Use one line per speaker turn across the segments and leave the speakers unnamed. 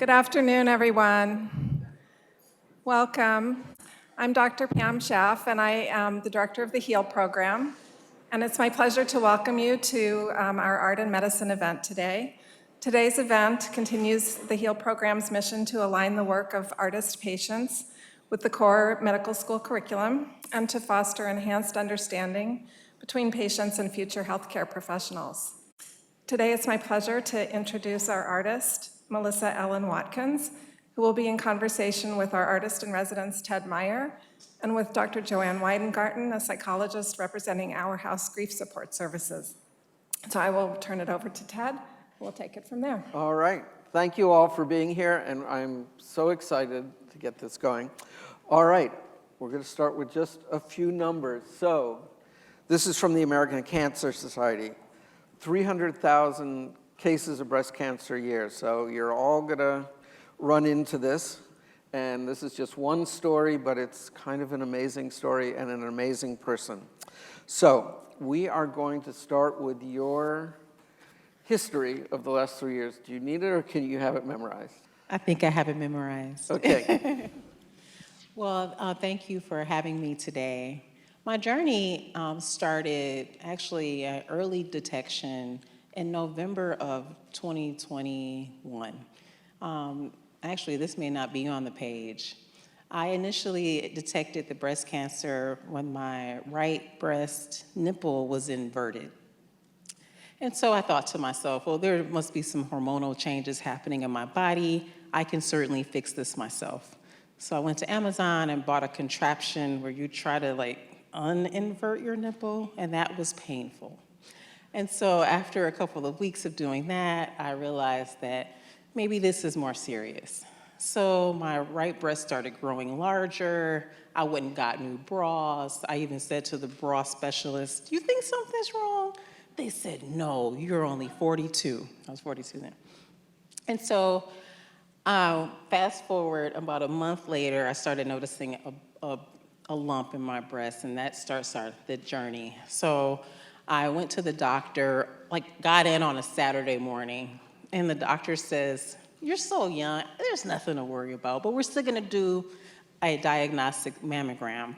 Good afternoon, everyone. Welcome. I'm Dr. Pam Schaff, and I am the director of the HEAL program. And it's my pleasure to welcome you to our Art and Medicine event today. Today's event continues the HEAL program's mission to align the work of artist patients with the core medical school curriculum and to foster enhanced understanding between patients and future healthcare professionals. Today it's my pleasure to introduce our artist, Melissa Watkins, who will be in conversation with our artist in residence, Ted Meyer, and with Dr. Joanne Weidengarten, a psychologist representing Our House Grief Support Services. So I will turn it over to Ted. We'll take it from there.
All right. Thank you all for being here, and I'm so excited to get this going. All right. We're going to start with just a few numbers. So this is from the American Cancer Society. 300,000 cases of breast cancer a year. So you're all going to run into this. And this is just one story, but it's kind of an amazing story and an amazing person. So we are going to start with your history of the last 3 years. Do you need it, or can you have it memorized?
I think I have it memorized.
Okay.
Well, thank you for having me today. My journey started actually at early detection in November of 2021. Actually, this may not be on the page. I initially detected the breast cancer when my right breast nipple was inverted. And so I thought to myself, well, there must be some hormonal changes happening in my body. I can certainly fix this myself. So I went to Amazon and bought a contraption where you try to uninvert your nipple, and that was painful. And so after a couple of weeks of doing that, I realized that maybe this is more serious. So my right breast started growing larger. I went and got new bras. I even said to the bra specialist, "Do you think something's wrong?" They said, "No, you're only 42. I was 42 then. And so fast forward about a month later, I started noticing a lump in my breast, and that starts the journey. So I went to the doctor, got in on a Saturday morning, and the doctor says, "You're so young, there's nothing to worry about, but we're still gonna do a diagnostic mammogram."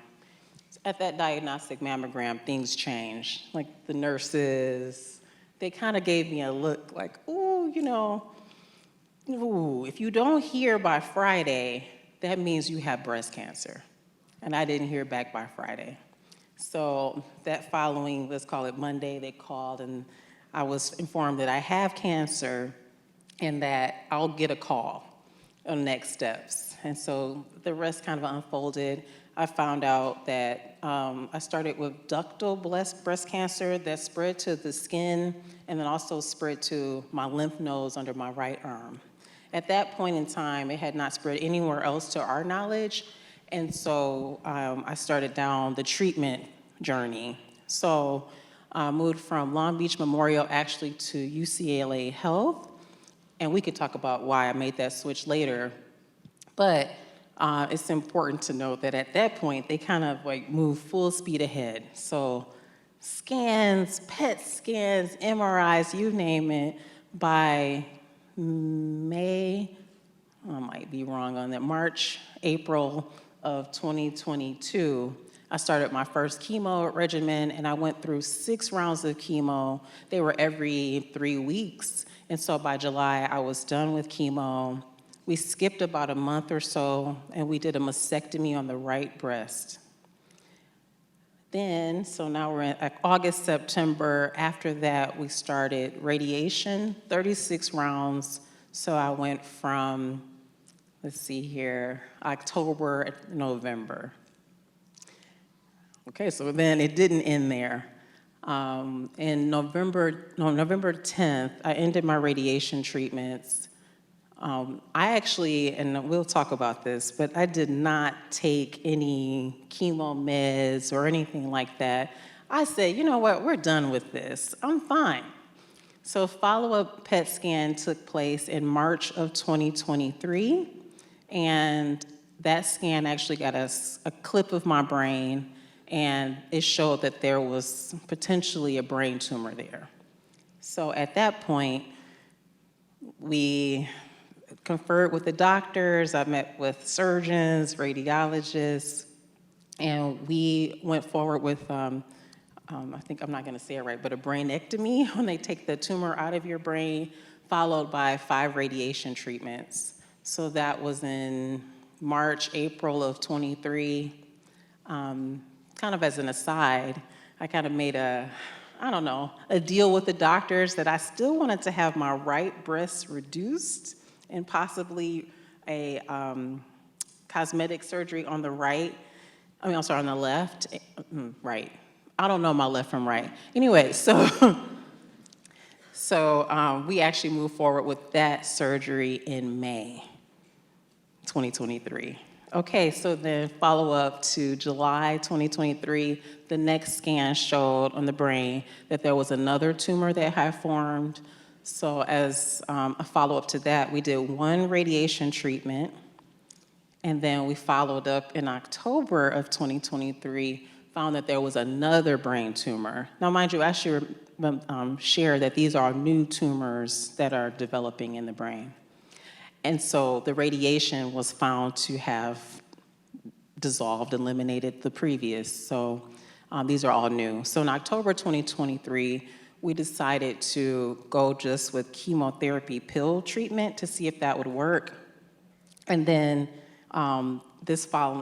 At that diagnostic mammogram, things changed. The nurses, they kind of gave me a look like, ooh, if you don't hear by Friday, that means you have breast cancer. And I didn't hear back by Friday. So that following, let's call it Monday, they called and I was informed that I have cancer and that I'll get a call on next steps. And so the rest kind of unfolded. I found out that I started with ductal breast cancer that spread to the skin and then also spread to my lymph nodes under my right arm. At that point in time, it had not spread anywhere else to our knowledge. And so I started down the treatment journey. So I moved from Long Beach Memorial actually to UCLA Health. And we could talk about why I made that switch later. But it's important to note that at that point, they kind of moved full speed ahead. So scans, PET scans, MRIs, you name it, by May, I might be wrong on that, March, April of 2022, I started my first chemo regimen, and I went through 6 rounds of chemo. They were every 3 weeks. And so by July, I was done with chemo. We skipped about a month or so, and we did a mastectomy on the right breast. Then, so now we're in August, September. After that, we started radiation, 36 rounds. So I went from, let's see here, October, November. Okay, so then it didn't end there. In November 10th, I ended my radiation treatments. I actually, and we'll talk about this, but I did not take any chemo meds or anything like that. I said, you know what, we're done with this. I'm fine. So follow-up PET scan took place in March of 2023, and that scan actually got us a clip of my brain, and it showed that there was potentially a brain tumor there. So at that point, we conferred with the doctors, I met with surgeons, radiologists, and we went forward with, I think I'm not gonna say it right, but a brainectomy, when they take the tumor out of your brain, followed by 5 radiation treatments. So that was in March, April of 23. Kind of as an aside, I kind of made a deal with the doctors that I still wanted to have my right breast reduced and possibly a cosmetic surgery on the right. On the left. Right. I don't know my left from right. Anyway, so we actually moved forward with that surgery in May 2023. Okay, so then follow up to July 2023, the next scan showed on the brain that there was another tumor that had formed. So as a follow-up to that, we did 1 radiation treatment, and then we followed up in October of 2023, found that there was another brain tumor. Now, mind you, I should share that these are new tumors that are developing in the brain. And so the radiation was found to have dissolved, eliminated the previous. So these are all new. So in October 2023, we decided to go just with chemotherapy pill treatment to see if that would work. And then this fall,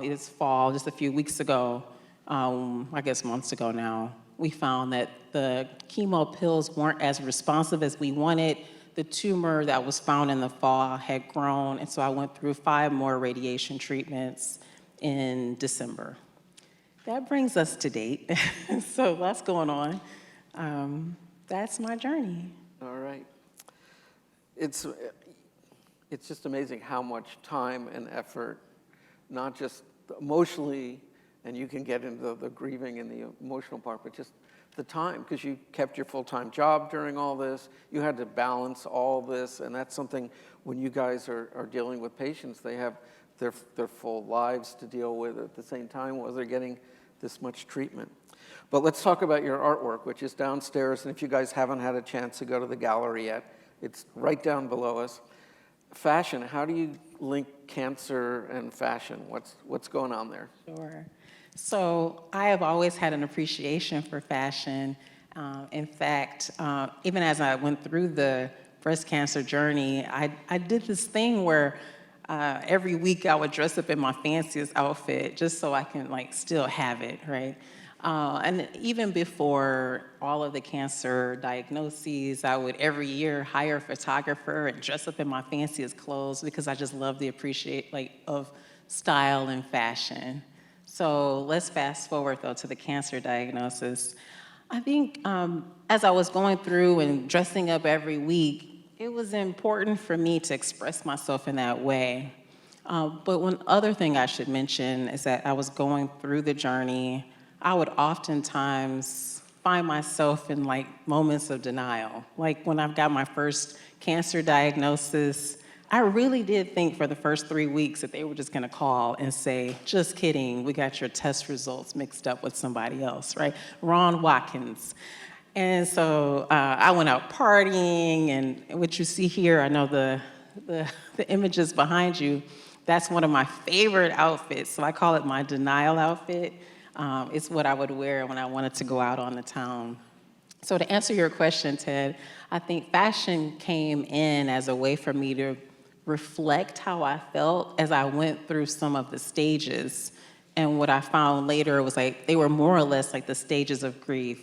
just a few weeks ago, I guess months ago now, we found that the chemo pills weren't as responsive as we wanted. The tumor that was found in the fall had grown, and so I went through 5 more radiation treatments in December. That brings us to date. So lots going on. That's my journey.
All right. It's just amazing how much time and effort, not just emotionally, and you can get into the grieving and the emotional part, but just the time, because you kept your full-time job during all this. You had to balance all this, and that's something when you guys are dealing with patients, they have their full lives to deal with at the same time while they're getting this much treatment. But let's talk about your artwork, which is downstairs, and if you guys haven't had a chance to go to the gallery yet, it's right down below us. Fashion, how do you link cancer and fashion? What's going on there?
Sure. So I have always had an appreciation for fashion. In fact, even as I went through the breast cancer journey, I did this thing where every week I would dress up in my fanciest outfit just so I can still have it, right? And even before all of the cancer diagnoses, I would every year hire a photographer and dress up in my fanciest clothes because I just love the of style and fashion. So let's fast forward though to the cancer diagnosis. I think as I was going through and dressing up every week, it was important for me to express myself in that way. But one other thing I should mention is that I was going through the journey. I would oftentimes find myself in moments of denial. Like when I've got my first cancer diagnosis, I really did think for the first 3 weeks that they were just gonna call and say, just kidding, we got your test results mixed up with somebody else, right? Ron Watkins. And so I went out partying, and what you see here, I know the images behind you, that's one of my favorite outfits. So I call it my denial outfit. It's what I would wear when I wanted to go out on the town. So to answer your question, Ted, I think fashion came in as a way for me to reflect how I felt as I went through some of the stages. And what I found later was they were more or less like the stages of grief.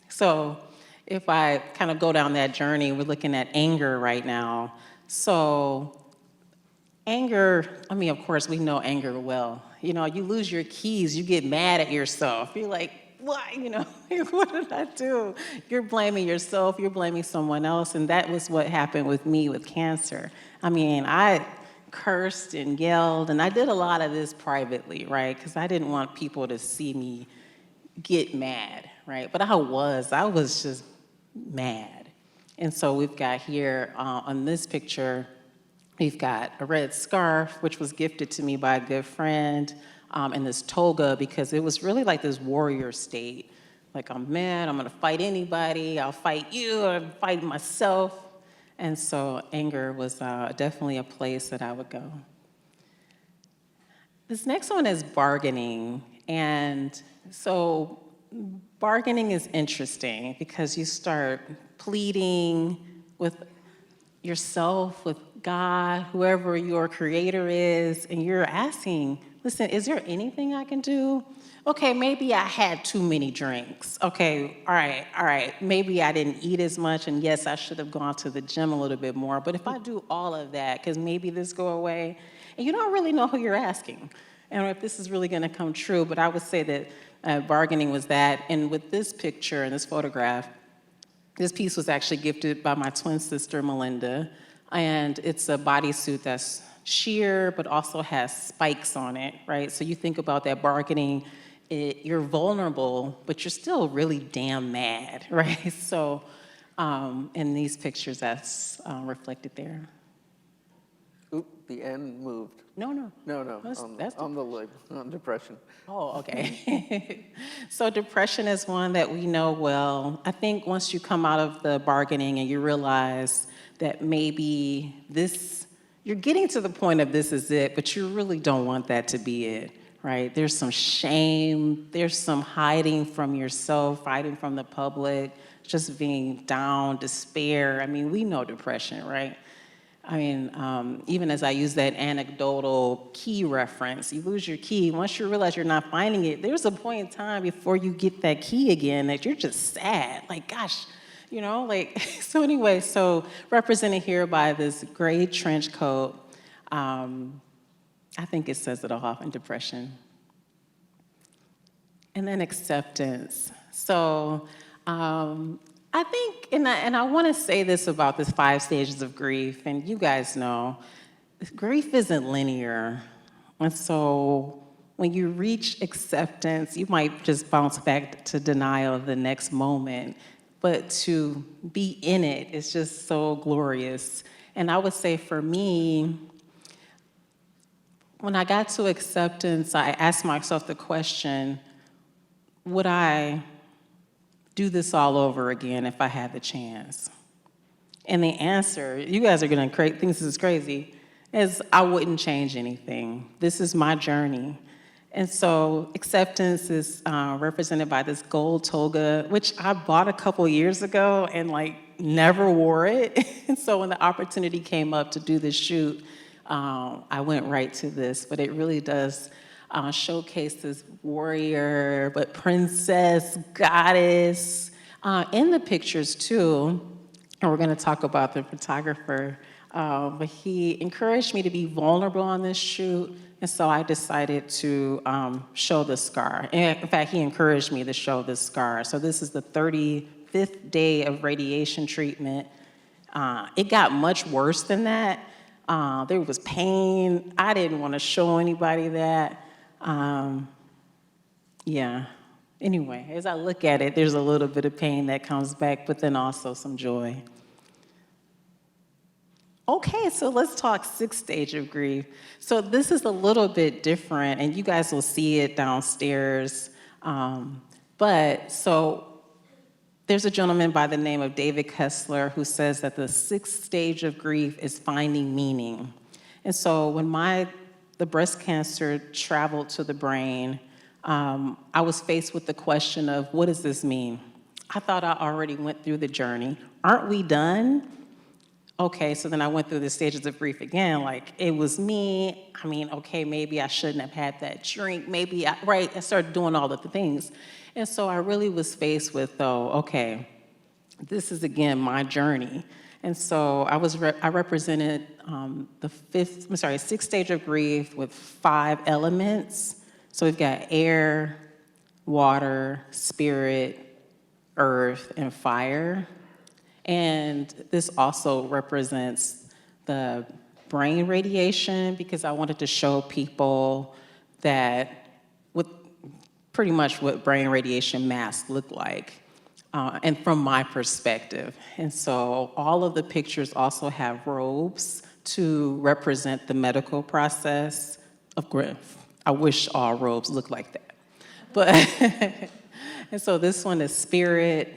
So if I kind of go down that journey, we're looking at anger right now. So anger, of course, we know anger well. You lose your keys, you get mad at yourself. You're like, why, what did I do? You're blaming yourself, you're blaming someone else, and that was what happened with me with cancer. I cursed and yelled, and I did a lot of this privately, right? Because I didn't want people to see me get mad, right? But I was just mad. And so we've got here on this picture, we've got a red scarf, which was gifted to me by a good friend, and this toga, because it was really like this warrior state. Like, I'm mad, I'm gonna fight anybody, I'll fight you, I'm fighting myself. And so anger was definitely a place that I would go. This next one is bargaining. And so bargaining is interesting because you start pleading with yourself, with God, whoever your creator is, and you're asking, listen, is there anything I can do? Okay, maybe I had too many drinks. Okay, all right. Maybe I didn't eat as much, and yes, I should have gone to the gym a little bit more. But if I do all of that, because maybe this go away, and you don't really know who you're asking, and if this is really going to come true. But I would say that bargaining was that. And with this picture and this photograph, this piece was actually gifted by my twin sister, Melinda, and it's a bodysuit that's sheer but also has spikes on it, right? So you think about that bargaining, you're vulnerable, but you're still really damn mad, right? So in these pictures, that's reflected there.
Oop, the end moved.
No.
No,
That's
on the lid, on depression.
Oh, okay. So depression is one that we know well. I think once you come out of the bargaining and you realize that maybe you're getting to the point of this is it, but you really don't want that to be it, right? There's some shame, there's some hiding from yourself, hiding from the public, just being down, despair. I mean, we know depression, right? I mean, even as I use that anecdotal key reference, you lose your key. Once you realize you're not finding it, there's a point in time before you get that key again that you're just sad. Like, gosh, so anyway, so represented here by this gray trench coat, I think it says it all in depression. And then acceptance. So, I think, and I want to say this about this 5 stages of grief, and you guys know, grief isn't linear. And so when you reach acceptance, you might just bounce back to denial the next moment. But to be in it is just so glorious. And I would say for me, when I got to acceptance, I asked myself the question, would I do this all over again if I had the chance? And the answer, you guys are gonna think this is crazy, is I wouldn't change anything. This is my journey. And so acceptance is represented by this gold toga, which I bought a couple years ago and never wore it. And so when the opportunity came up to do this shoot, I went right to this, but it really does showcase this warrior, but princess, goddess, in the pictures too. And we're gonna talk about the photographer, but he encouraged me to be vulnerable on this shoot, and so I decided to show the scar. And in fact, he encouraged me to show this scar. So this is the 35th day of radiation treatment. It got much worse than that. There was pain. I didn't want to show anybody that. Yeah. Anyway, as I look at it, there's a little bit of pain that comes back, but then also some joy. Okay, so let's talk 6th stage of grief. So this is a little bit different, and you guys will see it downstairs. But there's a gentleman by the name of David Kessler who says that the 6th stage of grief is finding meaning. And so when the breast cancer traveled to the brain, I was faced with the question of, what does this mean? I thought I already went through the journey. Aren't we done? Okay, so then I went through the stages of grief again, it was me. I mean, okay, maybe I shouldn't have had that drink. I started doing all of the things. And so I really was faced with, okay, this is again my journey. And so I represented the 6th stage of grief with 5 elements. So we've got air, water, spirit, earth, and fire. And this also represents the brain radiation, because I wanted to show people that pretty much what brain radiation masks look like, and from my perspective. And so all of the pictures also have robes to represent the medical process of grief. I wish all robes looked like that. But and so this one is spirit.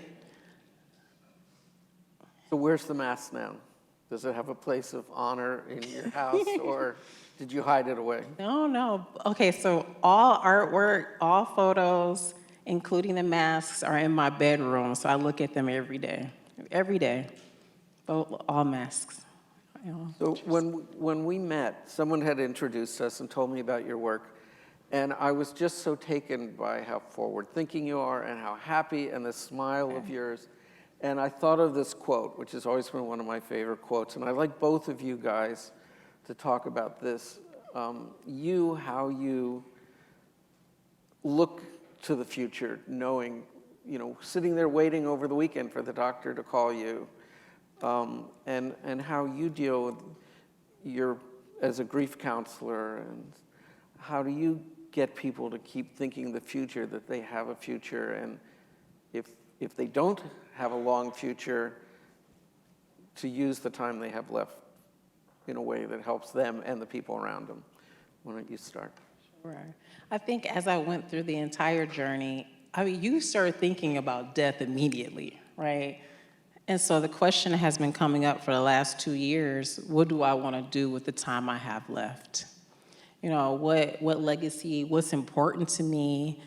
So where's the mask now? Does it have a place of honor in your house, or did you hide it away?
No, no. Okay, so all artwork, all photos, including the masks, are in my bedroom. So I look at them every day. Every day. All masks. You know.
So when we met, someone had introduced us and told me about your work, and I was just so taken by how forward-thinking you are and how happy and the smile of yours. And I thought of this quote, which has always been one of my favorite quotes, and I'd like both of you guys to talk about this. How you look to the future, knowing, sitting there waiting over the weekend for the doctor to call you, and how you deal with as a grief counselor, and how do you get people to keep thinking the future, that they have a future, and if they don't have a long future, to use the time they have left in a way that helps them and the people around them. Why don't you start?
Sure. I think as I went through the entire journey, you start thinking about death immediately, right? And so the question has been coming up for the last 2 years: what do I want to do with the time I have left? What legacy, what's important to me?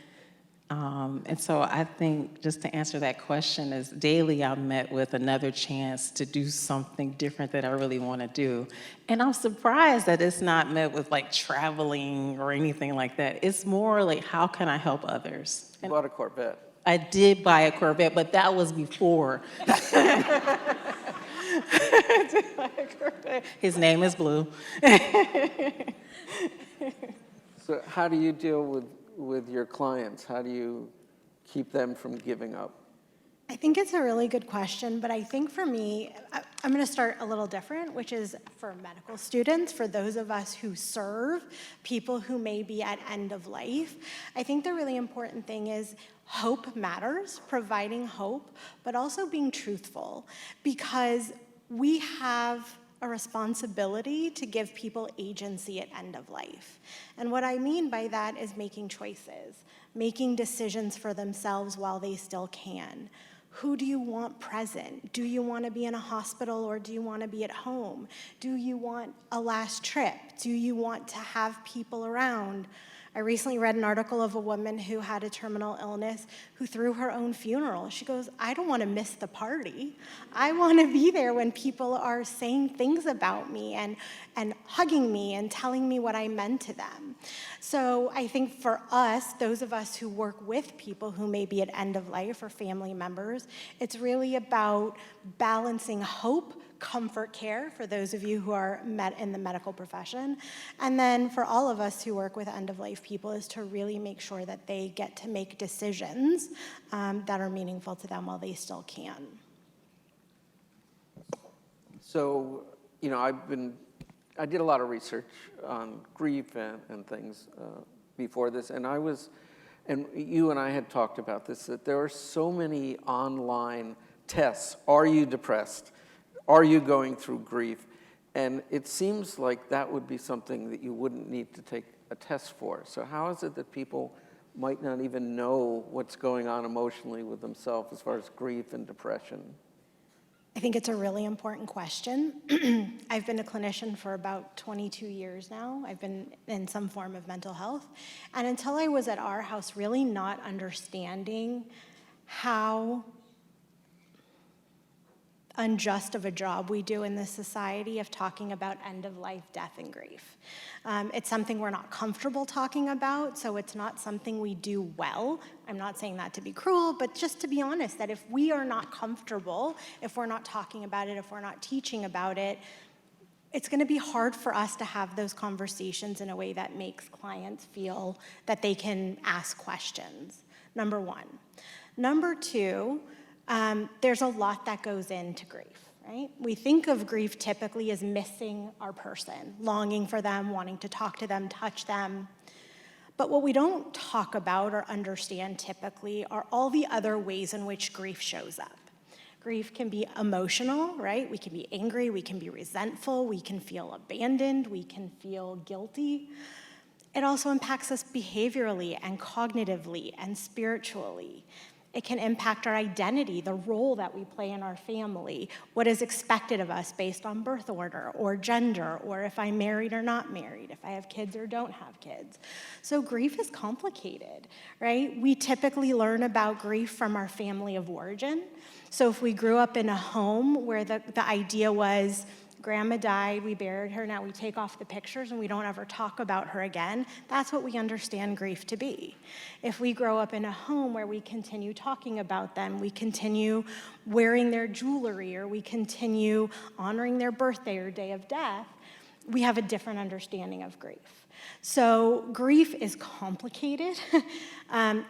And so I think, just to answer that question, is daily I'm met with another chance to do something different that I really want to do. And I'm surprised that it's not met with like traveling or anything like that. It's more like, how can I help others?
You bought a Corvette.
I did buy a Corvette, but that was before. His name is Blue.
So how do you deal with your clients? How do you keep them from giving up?
I think it's a really good question, but I think for me, I'm going to start a little different, which is for medical students, for those of us who serve people who may be at end of life. I think the really important thing is hope matters, providing hope, but also being truthful, because we have a responsibility to give people agency at end of life. And what I mean by that is making choices, making decisions for themselves while they still can. Who do you want present? Do you want to be in a hospital, or do you want to be at home? Do you want a last trip? Do you want to have people around? I recently read an article of a woman who had a terminal illness who threw her own funeral. She goes, I don't want to miss the party. I want to be there when people are saying things about me and hugging me and telling me what I meant to them. So I think for us, those of us who work with people who may be at end of life or family members, it's really about balancing hope, comfort care for those of you who are in the medical profession. And then for all of us who work with end-of-life people is to really make sure that they get to make decisions that are meaningful to them while they still can. So,
I did a lot of research on grief and things before this, and you and I had talked about this, that there are so many online tests. Are you depressed? Are you going through grief? And it seems like that would be something that you wouldn't need to take a test for. So how is it that people might not even know what's going on emotionally with themselves as far as grief and depression?
I think it's a really important question. I've been a clinician for about 22 years now. I've been in some form of mental health. And until I was at our house, really not understanding how unjust of a job we do in this society of talking about end-of-life death and grief. It's something we're not comfortable talking about, so it's not something we do well. I'm not saying that to be cruel, but just to be honest, that if we are not comfortable, if we're not talking about it, if we're not teaching about it, it's going to be hard for us to have those conversations in a way that makes clients feel that they can ask questions, number one. Number two, there's a lot that goes into grief, right? We think of grief typically as missing our person, longing for them, wanting to talk to them, touch them. But what we don't talk about or understand typically are all the other ways in which grief shows up. Grief can be emotional, right? We can be angry, we can be resentful, we can feel abandoned, we can feel guilty. It also impacts us behaviorally and cognitively and spiritually. It can impact our identity, the role that we play in our family, what is expected of us based on birth order or gender, or if I'm married or not married, if I have kids or don't have kids. So grief is complicated, right? We typically learn about grief from our family of origin. So if we grew up in a home where the idea was, grandma died, we buried her, now we take off the pictures and we don't ever talk about her again, that's what we understand grief to be. If we grow up in a home where we continue talking about them, we continue wearing their jewelry, or we continue honoring their birthday or day of death, we have a different understanding of grief. So grief is complicated.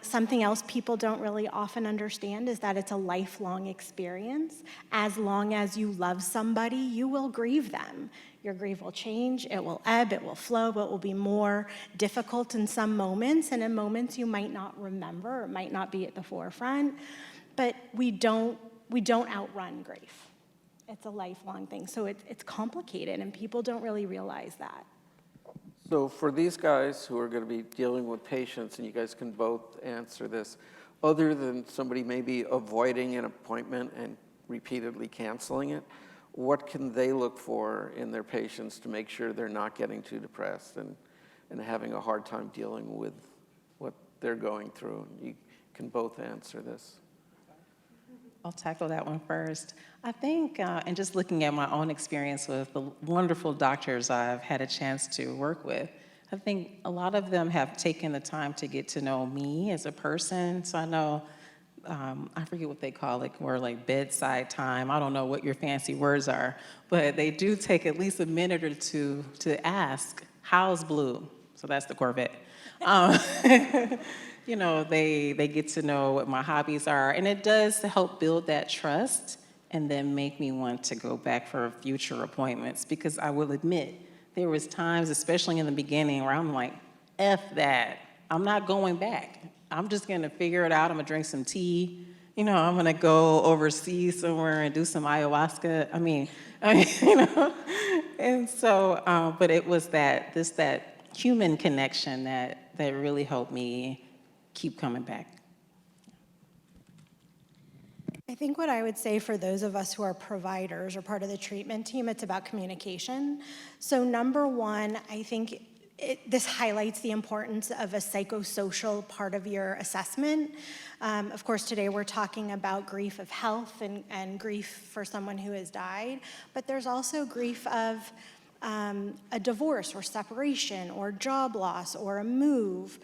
Something else people don't really often understand is that it's a lifelong experience. As long as you love somebody, you will grieve them. Your grief will change, it will ebb, it will flow, but it will be more difficult in some moments, and in moments you might not remember, or it might not be at the forefront, but we don't outrun grief. It's a lifelong thing, so it's complicated, and people don't really realize that.
So for these guys who are going to be dealing with patients, and you guys can both answer this, other than somebody maybe avoiding an appointment and repeatedly canceling it, what can they look for in their patients to make sure they're not getting too depressed and having a hard time dealing with what they're going through? You can both answer this.
I'll tackle that one first. I think, and just looking at my own experience with the wonderful doctors I've had a chance to work with, I think a lot of them have taken the time to get to know me as a person. So I know, I forget what they call it, or like bedside time. I don't know what your fancy words are, but they do take at least a minute or two to ask, how's Blue? So that's the Corvette. You know, they get to know what my hobbies are, and it does help build that trust and then make me want to go back for future appointments, because I will admit, there was times, especially in the beginning, where I'm like, F that, I'm not going back. I'm just gonna figure it out, I'm gonna drink some tea, you know, I'm gonna go overseas somewhere and do some ayahuasca. I mean, you know, and so, but it was that human connection that really helped me keep coming back.
I think what I would say for those of us who are providers or part of the treatment team, it's about communication. So number one, I think this highlights the importance of a psychosocial part of your assessment. Of course, today we're talking about grief of health and grief for someone who has died, but there's also grief of a divorce or separation or job loss or a move,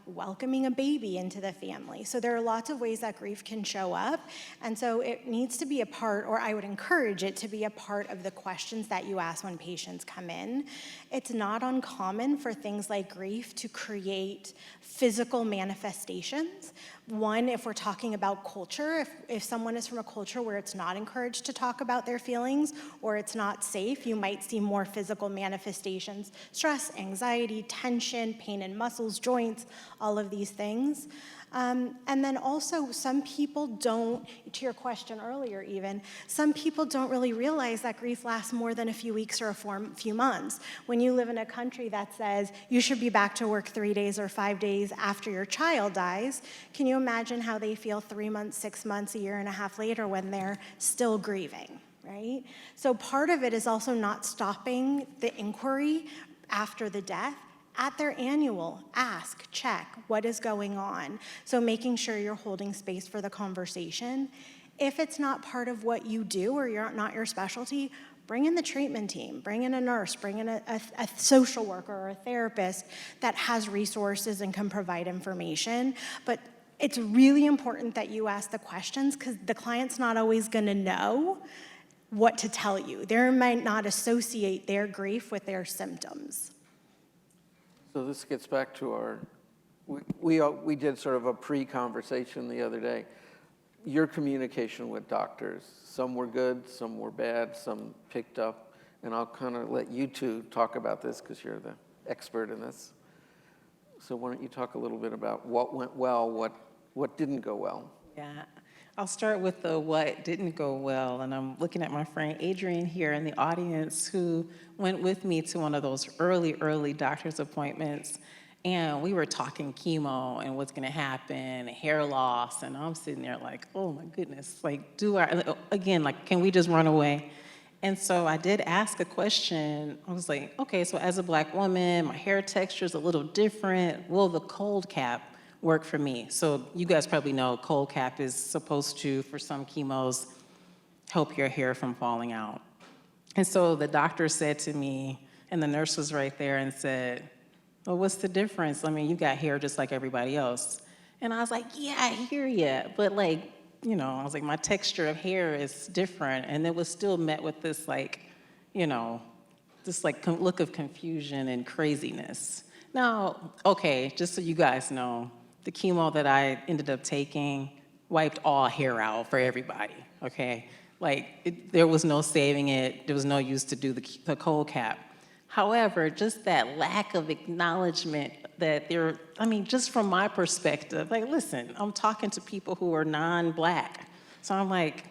welcoming a baby into the family. So there are lots of ways that grief can show up. And so it needs to be a part, or I would encourage it to be a part of the questions that you ask when patients come in. It's not uncommon for things like grief to create physical manifestations. One, if we're talking about culture, if someone is from a culture where it's not encouraged to talk about their feelings or it's not safe, you might see more physical manifestations: stress, anxiety, tension, pain in muscles, joints, all of these things. And then also, some people don't, to your question earlier even, some people don't really realize that grief lasts more than a few weeks or a few months. When you live in a country that says you should be back to work 3 days or 5 days after your child dies, can you imagine how they feel 3 months, 6 months, a year and a half later when they're still grieving, right? So part of it is also not stopping the inquiry after the death. At their annual, ask, check, what is going on? So making sure you're holding space for the conversation. If it's not part of what you do or you're not your specialty, bring in the treatment team, bring in a nurse, bring in a social worker or a therapist that has resources and can provide information. But it's really important that you ask the questions, because the client's not always gonna know what to tell you. They might not associate their grief with their symptoms.
So this gets back to we did sort of a pre-conversation the other day. Your communication with doctors, some were good, some were bad, some picked up, and I'll kind of let you two talk about this because you're the expert in this. So why don't you talk a little bit about what went well, what didn't go well?
Yeah, I'll start with the what didn't go well, and I'm looking at my friend Adrian here in the audience, who went with me to one of those early doctor's appointments. And we were talking chemo and what's gonna happen, hair loss, and I'm sitting there like, oh my goodness, like, again, like, can we just run away? And so I did ask a question. I was like, okay, so as a Black woman, my hair texture is a little different. Will the cold cap work for me? So you guys probably know cold cap is supposed to, for some chemos, help your hair from falling out. And so the doctor said to me, and the nurse was right there and said, well, what's the difference? I mean, you got hair just like everybody else. And I was like, yeah, I hear you, but like, I was like, my texture of hair is different. And it was still met with this like, this like look of confusion and craziness. Now, okay, just so you guys know, the chemo that I ended up taking wiped all hair out for everybody, okay? Like, there was no saving it. There was no use to do the cold cap. However, just that lack of acknowledgement that just from my perspective, like, listen, I'm talking to people who are non-Black. So I'm like,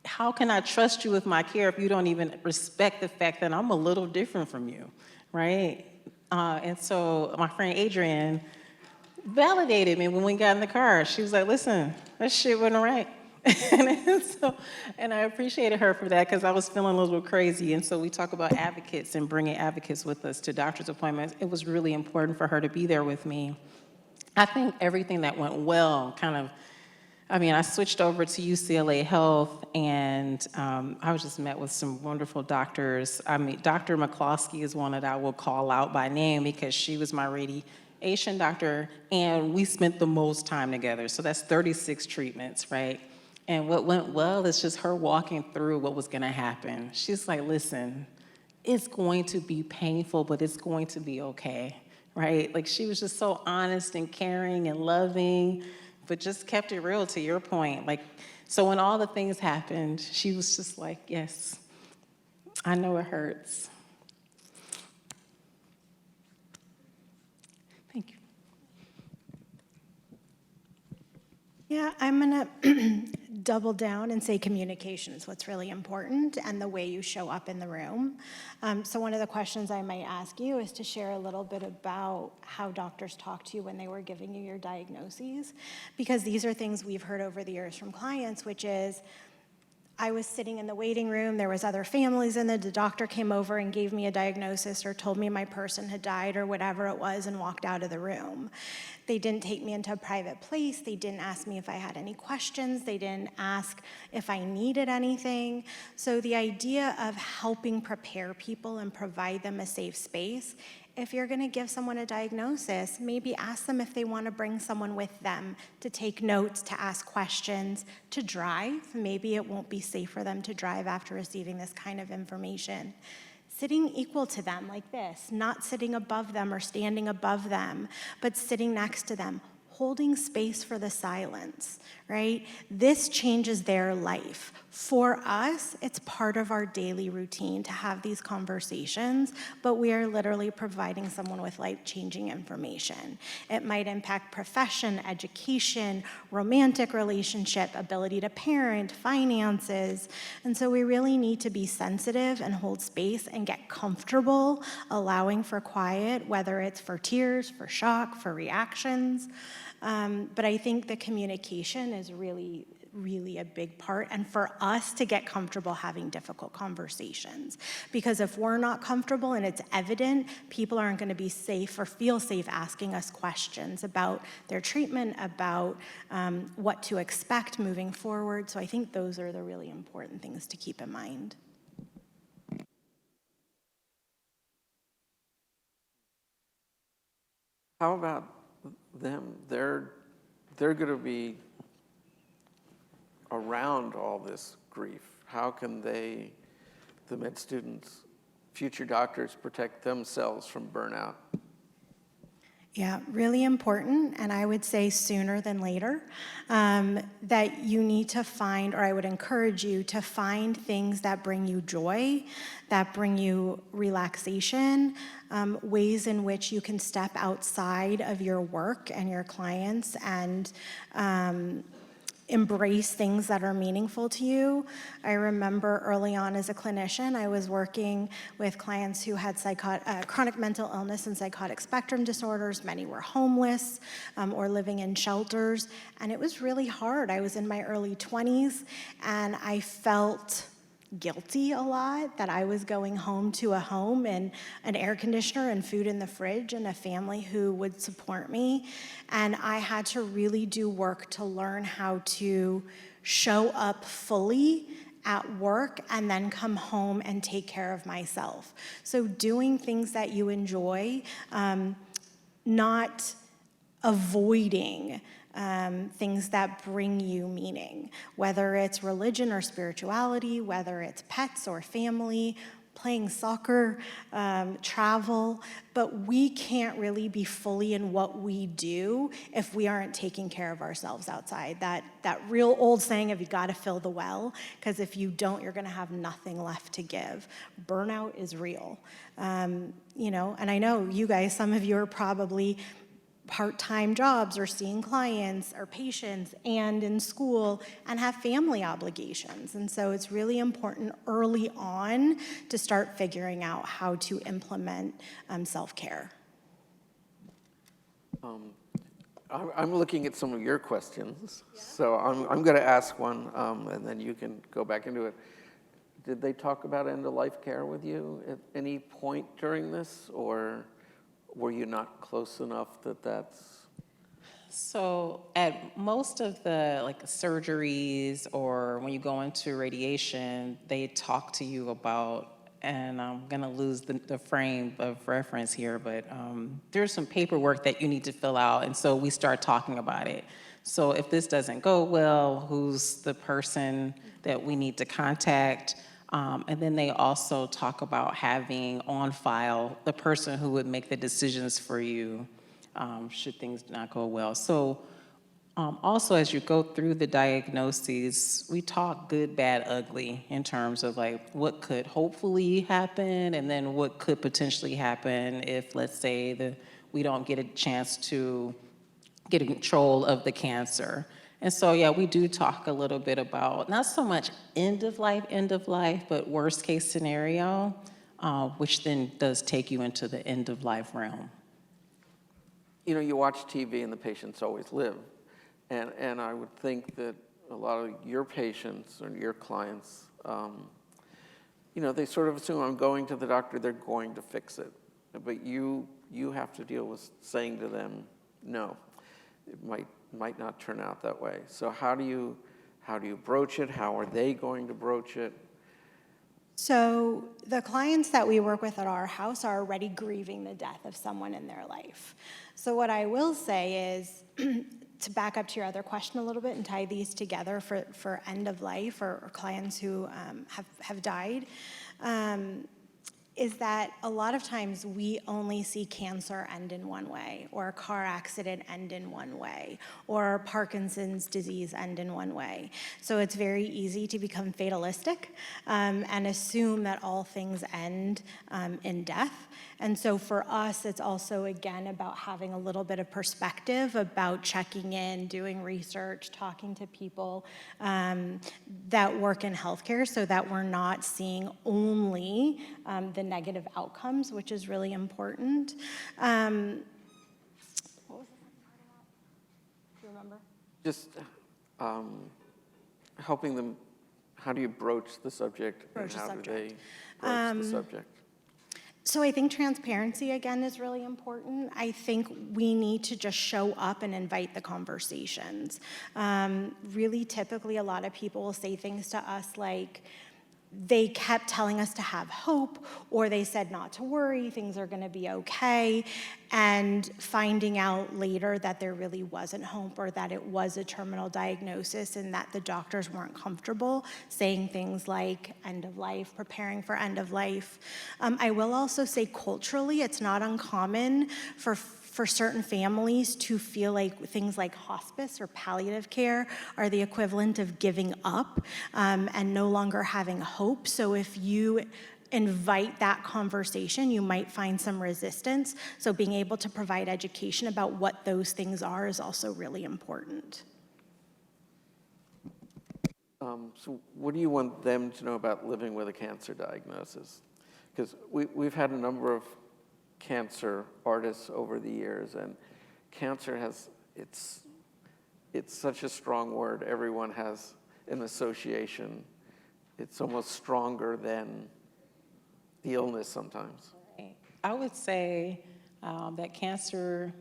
how can I trust you with my care if you don't even respect the fact that I'm a little different from you, right? And so my friend Adrienne validated me when we got in the car. She was like, listen, that shit wasn't right. and I appreciated her for that because I was feeling a little crazy. And so we talk about advocates and bringing advocates with us to doctor's appointments. It was really important for her to be there with me. I think everything that went well I switched over to UCLA Health, and I was just met with some wonderful doctors. Dr. McCloskey is one that I will call out by name because she was my radiation doctor, and we spent the most time together. So that's 36 treatments, right? And what went well is just her walking through what was gonna happen. She's like, listen, it's going to be painful, but it's going to be okay, right? Like, she was just so honest and caring and loving, but just kept it real, to your point. Like, so when all the things happened, she was just like, yes, I know it hurts. Thank you.
Yeah, I'm gonna double down and say communication is what's really important and the way you show up in the room. So one of the questions I might ask you is to share a little bit about how doctors talk to you when they were giving you your diagnoses, because these are things we've heard over the years from clients, which is, I was sitting in the waiting room, there was other families in it, the doctor came over and gave me a diagnosis or told me my person had died or whatever it was and walked out of the room. They didn't take me into a private place, they didn't ask me if I had any questions, they didn't ask if I needed anything. So the idea of helping prepare people and provide them a safe space, if you're gonna give someone a diagnosis, maybe ask them if they wanna bring someone with them to take notes, to ask questions, to drive. Maybe it won't be safe for them to drive after receiving this kind of information. Sitting equal to them like this, not sitting above them or standing above them, but sitting next to them, holding space for the silence, right? This changes their life. For us, it's part of our daily routine to have these conversations, but we are literally providing someone with life-changing information. It might impact profession, education, romantic relationship, ability to parent, finances, and so we really need to be sensitive and hold space and get comfortable allowing for quiet, whether it's for tears, for shock, for reactions. But I think the communication is really a big part, and for us to get comfortable having difficult conversations. Because if we're not comfortable and it's evident, people aren't going to be safe or feel safe asking us questions about their treatment, about what to expect moving forward. So I think those are the really important things to keep in mind.
How about them? They're going to be around all this grief. How can they, the med students, future doctors, protect themselves from burnout?
Yeah, really important, and I would say sooner than later, that you need to find, or I would encourage you to find things that bring you joy, that bring you relaxation, ways in which you can step outside of your work and your clients and embrace things that are meaningful to you. I remember early on as a clinician, I was working with clients who had chronic mental illness and psychotic spectrum disorders. Many were homeless or living in shelters, and it was really hard. I was in my early 20s, and I felt guilty a lot that I was going home to a home and an air conditioner and food in the fridge and a family who would support me. And I had to really do work to learn how to show up fully at work and then come home and take care of myself. So doing things that you enjoy, not avoiding things that bring you meaning, whether it's religion or spirituality, whether it's pets or family, playing soccer, travel, but we can't really be fully in what we do if we aren't taking care of ourselves outside. That real old saying of you gotta fill the well, because if you don't, you're gonna have nothing left to give. Burnout is real. And I know you guys, some of you are probably part-time jobs or seeing clients or patients and in school and have family obligations. And so it's really important early on to start figuring out how to implement self-care.
I'm looking at some of your questions, so I'm going to ask one, and then you can go back into it. Did they talk about end-of-life care with you at any point during this, or were you not close enough that that's...
So at most of the surgeries or when you go into radiation, they talk to you about, and I'm gonna lose the frame of reference here, but there's some paperwork that you need to fill out, and so we start talking about it. So if this doesn't go well, who's the person that we need to contact? And then they also talk about having on file the person who would make the decisions for you should things not go well. So also as you go through the diagnoses, we talk good, bad, ugly in terms of what could hopefully happen and then what could potentially happen if, let's say, we don't get a chance to get control of the cancer. And so, yeah, we do talk a little bit about not so much end of life, but worst case scenario, which then does take you into the end of life realm.
You watch TV and the patients always live. And I would think that a lot of your patients or your clients, they sort of assume I'm going to the doctor, they're going to fix it. But you have to deal with saying to them, no, it might not turn out that way. So how do you broach it? How are they going to broach it?
So the clients that we work with at our house are already grieving the death of someone in their life. So what I will say is, to back up to your other question a little bit and tie these together for end of life or clients who have died, is that a lot of times we only see cancer end in one way, or a car accident end in one way, or Parkinson's disease end in one way. So it's very easy to become fatalistic and assume that all things end in death. And so for us, it's also, again, about having a little bit of perspective, about checking in, doing research, talking to people that work in healthcare so that we're not seeing only the negative outcomes, which is really important. What was the second part of that? Do you remember?
Just helping them, how do you broach the subject?
Broach the subject.
Do they broach the subject?
So I think transparency, again, is really important. I think we need to just show up and invite the conversations. Really, typically, a lot of people will say things to us like, they kept telling us to have hope, or they said not to worry, things are gonna be okay, and finding out later that there really wasn't hope, or that it was a terminal diagnosis and that the doctors weren't comfortable saying things like end of life, preparing for end of life. I will also say culturally, it's not uncommon for certain families to feel like things like hospice or palliative care are the equivalent of giving up and no longer having hope. So if you invite that conversation, you might find some resistance. So being able to provide education about what those things are is also really important.
So what do you want them to know about living with a cancer diagnosis? Because we've had a number of cancer artists over the years, and cancer has, it's such a strong word. Everyone has an association. It's almost stronger than the illness sometimes.
I would say that cancer,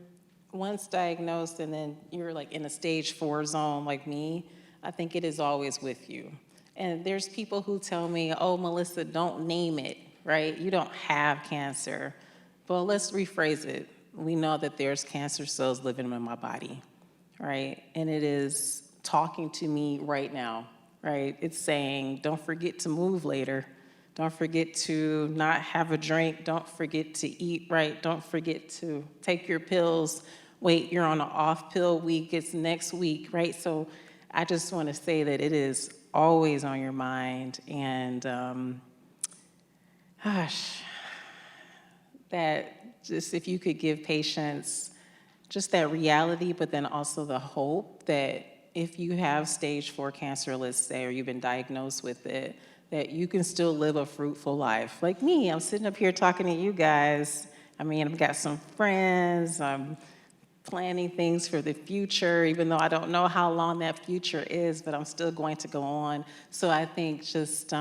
once diagnosed and then you're like in a stage 4 zone like me, I think it is always with you. And there's people who tell me, oh, Melissa, don't name it, right? You don't have cancer. Well, let's rephrase it. We know that there's cancer cells living in my body, right? And it is talking to me right now, right? It's saying, don't forget to move later. Don't forget to not have a drink. Don't forget to eat right. Don't forget to take your pills. Wait, you're on an off pill week. It's next week, right? So I just want to say that it is always on your mind. And that just if you could give patients just that reality, but then also the hope that if you have stage 4 cancer, let's say, or you've been diagnosed with it, that you can still live a fruitful life. Like me, I'm sitting up here talking to you guys. I mean, I've got some friends. I'm planning things for the future, even though I don't know how long that future is, but I'm still going to go on. So I think just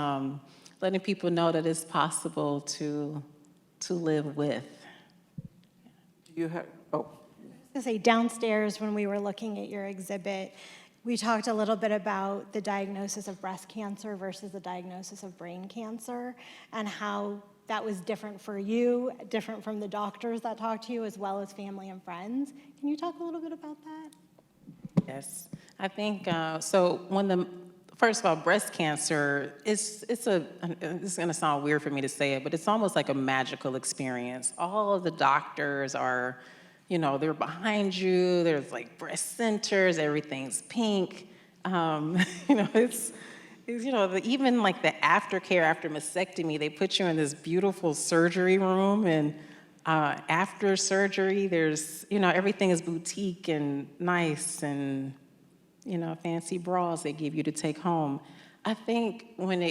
letting people know that it's possible to live with.
Do you have, oh,
I was gonna say, downstairs when we were looking at your exhibit, we talked a little bit about the diagnosis of breast cancer versus the diagnosis of brain cancer and how that was different for you, different from the doctors that talked to you, as well as family and friends. Can you talk a little bit about that?
Yes, I think so. First of all, breast cancer it's going to sound weird for me to say it, but it's almost like a magical experience. All of the doctors are, they're behind you. There's like breast centers. Everything's pink. It's even like the aftercare after mastectomy, they put you in this beautiful surgery room, and after surgery, there's, everything is boutique and nice, and, fancy bras they give you to take home. I think and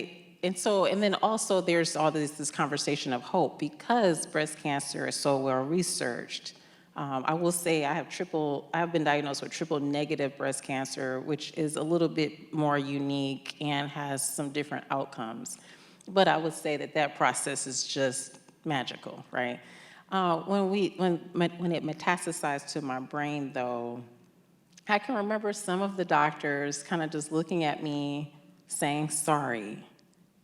then also there's all this conversation of hope because breast cancer is so well researched. I will say I've been diagnosed with triple negative breast cancer, which is a little bit more unique and has some different outcomes. But I would say that process is just magical, right? When it metastasized to my brain, though, I can remember some of the doctors kind of just looking at me, saying sorry,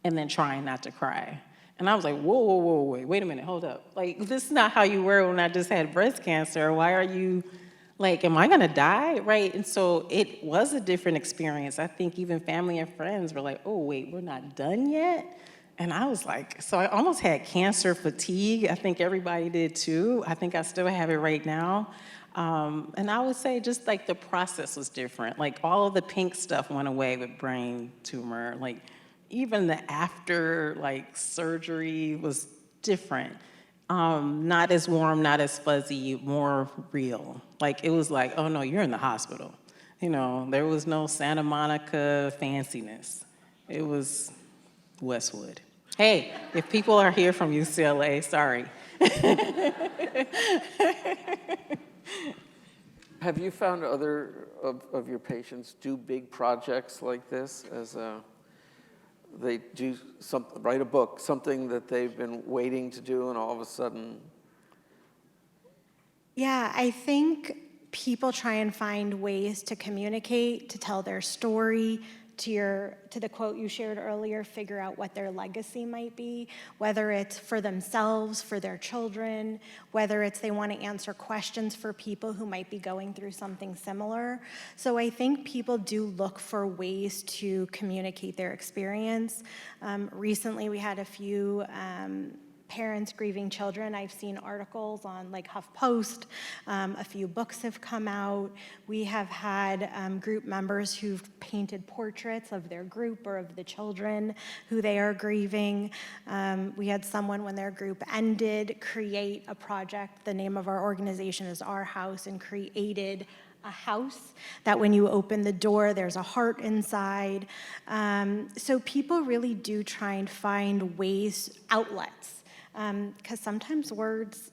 and then trying not to cry. And I was like, whoa, wait a minute, hold up. Like, this is not how you were when I just had breast cancer. Why are you, like, am I gonna die, right? And so it was a different experience. I think even family and friends were like, oh, wait, we're not done yet? And I was like, so I almost had cancer fatigue. I think everybody did too. I think I still have it right now. And I would say just like the process was different. Like all of the pink stuff went away with brain tumor. Like even the after like surgery was different. Not as warm, not as fuzzy, more real. Like it was like, oh no, you're in the hospital. There was no Santa Monica fanciness. It was Westwood. Hey, if people are here from UCLA, sorry.
have you found other of your patients do big projects like this as they do write a book, something that they've been waiting to do, and all of a sudden?
Yeah, I think people try and find ways to communicate, to tell their story, to the quote you shared earlier, figure out what their legacy might be, whether it's for themselves, for their children, whether it's they want to answer questions for people who might be going through something similar. So I think people do look for ways to communicate their experience. Recently, we had a few parents grieving children. I've seen articles on like HuffPost. A few books have come out. We have had group members who've painted portraits of their group or of the children who they are grieving. We had someone, when their group ended, create a project. The name of our organization is Our House, and created a house, that when you open the door, there's a heart inside. So people really do try and find ways, outlets, because sometimes words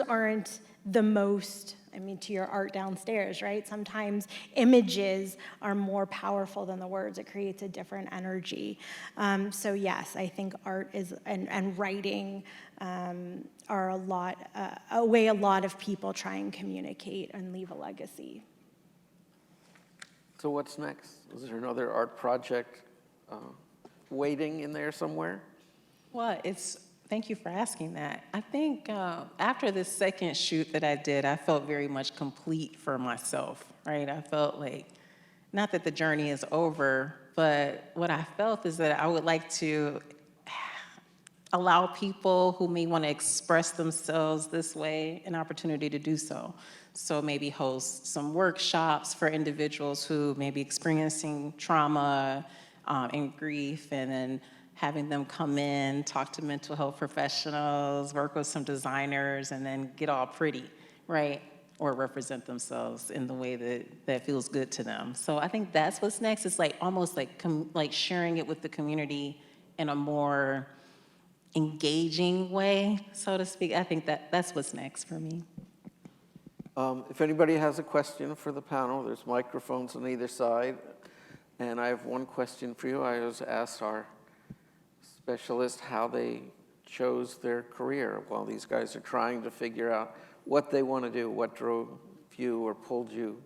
aren't the most, I mean, to your art downstairs, right? Sometimes images are more powerful than the words. It creates a different energy. So yes, I think art is, and writing are a way a lot of people try and communicate and leave a legacy.
So what's next? Is there another art project waiting in there somewhere?
Well, thank you for asking that. I think after the second shoot that I did, I felt very much complete for myself, right? I felt like, not that the journey is over, but what I felt is that I would like to allow people who may want to express themselves this way an opportunity to do so. So maybe host some workshops for individuals who may be experiencing trauma and grief, and then having them come in, talk to mental health professionals, work with some designers, and then get all pretty, right? Or represent themselves in the way that feels good to them. So I think that's what's next. It's like almost like sharing it with the community in a more engaging way, so to speak. I think that's what's next for me.
If anybody has a question for the panel, there's microphones on either side. And I have one question for you. I always ask our specialist how they chose their career while these guys are trying to figure out what they want to do, what drove you or pulled you.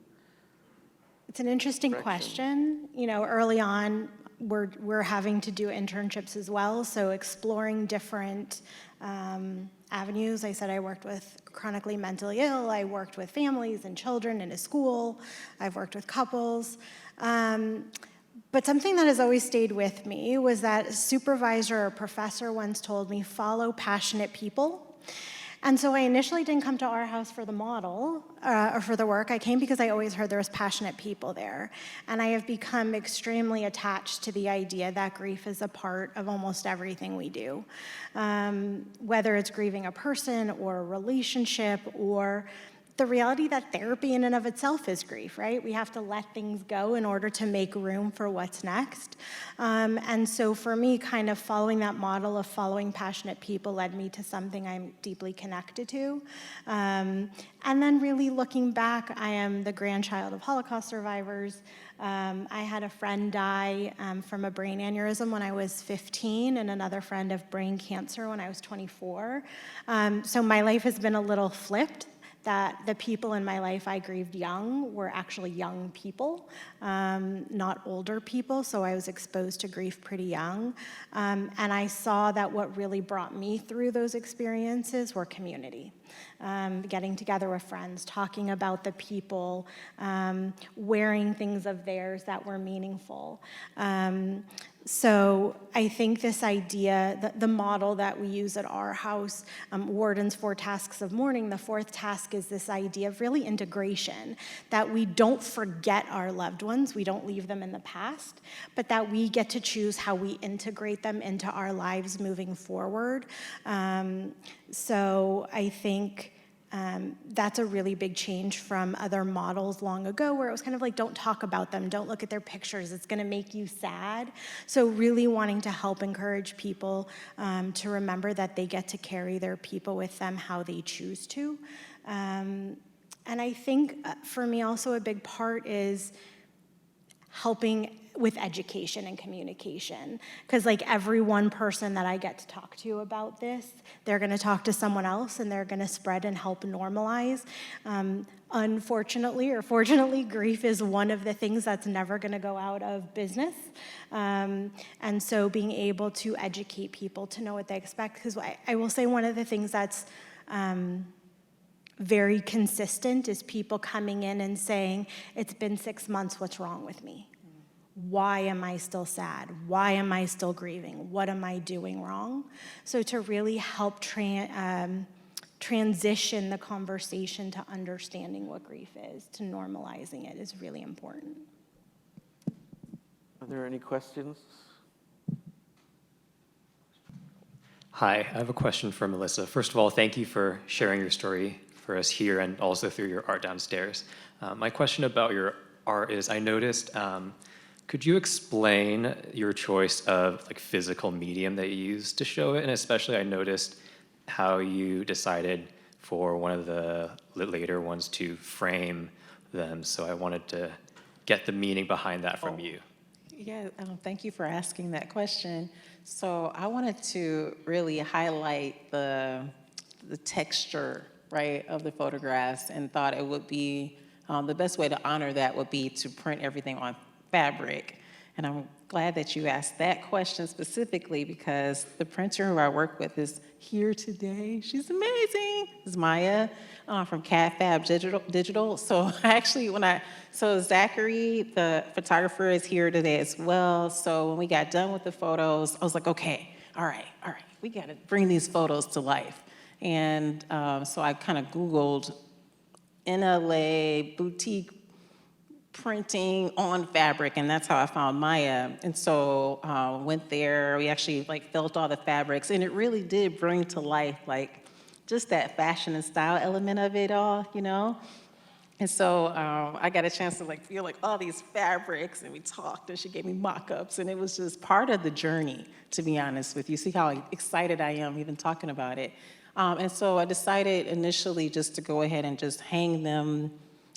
It's an interesting
Direction.
question. You know, early on, we're having to do internships as well, so exploring different avenues. I said I worked with chronically mentally ill. I worked with families and children in a school. I've worked with couples. But something that has always stayed with me was that a supervisor or professor once told me, follow passionate people. And so I initially didn't come to our house for the model or for the work. I came because I always heard there was passionate people there. And I have become extremely attached to the idea that grief is a part of almost everything we do. Whether it's grieving a person or a relationship, or the reality that therapy in and of itself is grief, right? We have to let things go in order to make room for what's next. And so for me, kind of following that model of following passionate people led me to something I'm deeply connected to. And then really looking back, I am the grandchild of Holocaust survivors. I had a friend die from a brain aneurysm when I was 15, and another friend of brain cancer when I was 24. So my life has been a little flipped, that the people in my life I grieved young were actually young people, not older people, so I was exposed to grief pretty young. And I saw that what really brought me through those experiences were community. Getting together with friends, talking about the people, wearing things of theirs that were meaningful. So I think this idea, the model that we use at our house, Warden's 4 tasks of mourning, the 4th task is this idea of really integration, that we don't forget our loved ones, we don't leave them in the past, but that we get to choose how we integrate them into our lives moving forward. So I think that's a really big change from other models long ago, where it was kind of like, don't talk about them, don't look at their pictures, it's gonna make you sad. So really wanting to help encourage people to remember that they get to carry their people with them how they choose to. And I think for me also a big part is helping with education and communication. Because like every one person that I get to talk to about this, they're gonna talk to someone else and they're gonna spread and help normalize. Unfortunately or fortunately, grief is one of the things that's never gonna go out of business. And so being able to educate people to know what they expect, because I will say one of the things that's very consistent is people coming in and saying, it's been 6 months, what's wrong with me? Why am I still sad? Why am I still grieving? What am I doing wrong? So to really help transition the conversation to understanding what grief is, to normalizing it, is really important.
Are there any questions?
Hi, I have a question for Melissa. First of all, thank you for sharing your story for us here and also through your art downstairs. My question about your art is, I noticed, could you explain your choice of like physical medium that you used to show it? And especially I noticed how you decided for one of the later ones to frame them. So I wanted to get the meaning behind that from you.
Yeah, thank you for asking that question. So I wanted to really highlight the texture, right, of the photographs, and thought it would be the best way to honor that would be to print everything on fabric. And I'm glad that you asked that question specifically because the printer who I work with is here today. She's amazing. It's Maya from Fab Digital. So actually, so Zachary, the photographer, is here today as well. So when we got done with the photos, I was like, okay, all right, we got to bring these photos to life. And so I kind of Googled NLA boutique printing on fabric, and that's how I found Maya. And so went there, we actually like felt all the fabrics, and it really did bring to life like just that fashion and style element of it all, you know? And so I got a chance to like feel like all these fabrics, and we talked, and she gave me mock-ups, and it was just part of the journey, to be honest with you. See how excited I am even talking about it. And so I decided initially just to go ahead and just hang them.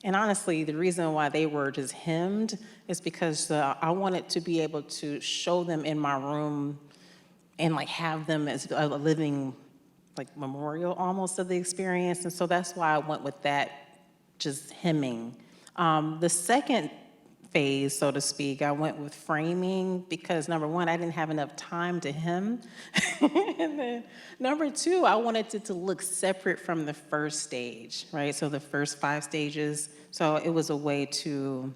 And honestly, the reason why they were just hemmed is because I wanted to be able to show them in my room and like have them as a living like memorial almost of the experience. And so that's why I went with that, just hemming. The second phase, so to speak, I went with framing because number one, I didn't have enough time to hem. And then number two, I wanted it to look separate from the first stage, right? So the first 5 stages. So it was a way to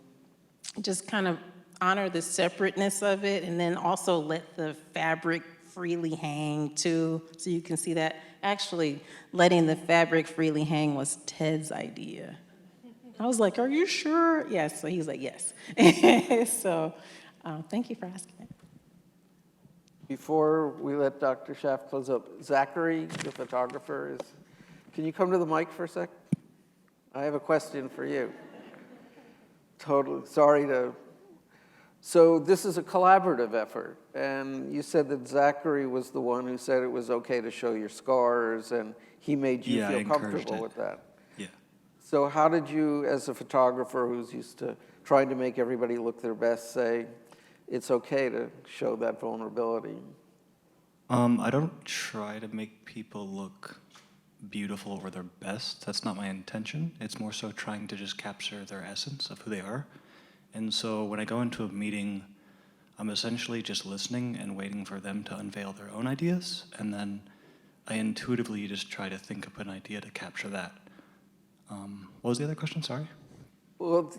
just kind of honor the separateness of it and then also let the fabric freely hang too. So you can see that actually letting the fabric freely hang was Ted's idea. I was like, are you sure? Yes, so he was like, yes. So thank you for asking it.
Before we let Dr. Schaff close up, Zachary, the photographer, can you come to the mic for a sec? I have a question for you. Totally, sorry to. So this is a collaborative effort, and you said that Zachary was the one who said it was okay to show your scars, and he made you feel comfortable with that.
Yeah.
So how did you, as a photographer who's used to trying to make everybody look their best, say it's okay to show that vulnerability?
I don't try to make people look beautiful or their best. That's not my intention. It's more so trying to just capture their essence of who they are. And so when I go into a meeting, I'm essentially just listening and waiting for them to unveil their own ideas, and then I intuitively just try to think up an idea to capture that. What was the other question? Sorry.
Well,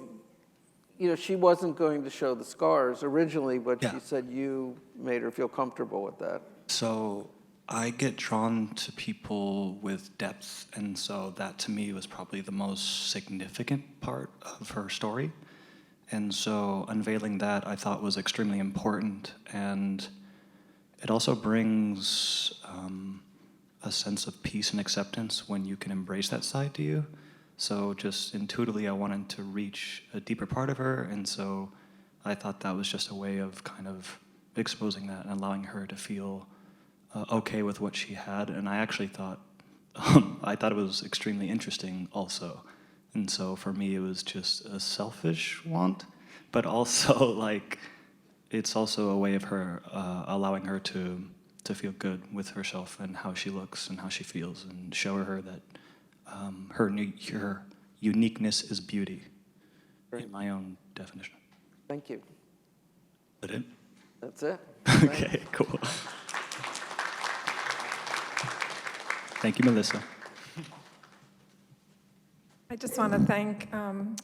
you know, she wasn't going to show the scars originally, but
Yeah.
she said you made her feel comfortable with that.
So I get drawn to people with depth, and so that to me was probably the most significant part of her story. And so unveiling that I thought was extremely important, and it also brings a sense of peace and acceptance when you can embrace that side to you. So just intuitively, I wanted to reach a deeper part of her, and so I thought that was just a way of kind of exposing that and allowing her to feel okay with what she had. And I actually thought, it was extremely interesting also. And so for me, it was just a selfish want, but also like, it's also a way of her allowing her to feel good with herself and how she looks and how she feels, and show her that her uniqueness is beauty, in my own definition.
Thank you.
Is that it?
That's it.
Okay, cool. Thank you, Melissa.
I just want to thank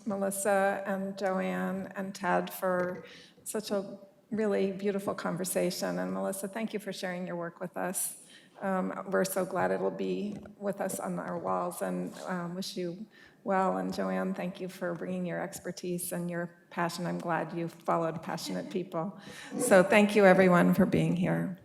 Melissa and Joanne and Ted for such a really beautiful conversation. And Melissa, thank you for sharing your work with us. We're so glad it'll be with us on our walls, and wish you well. And Joanne, thank you for bringing your expertise and your passion. I'm glad you followed passionate people. So thank you, everyone, for being here.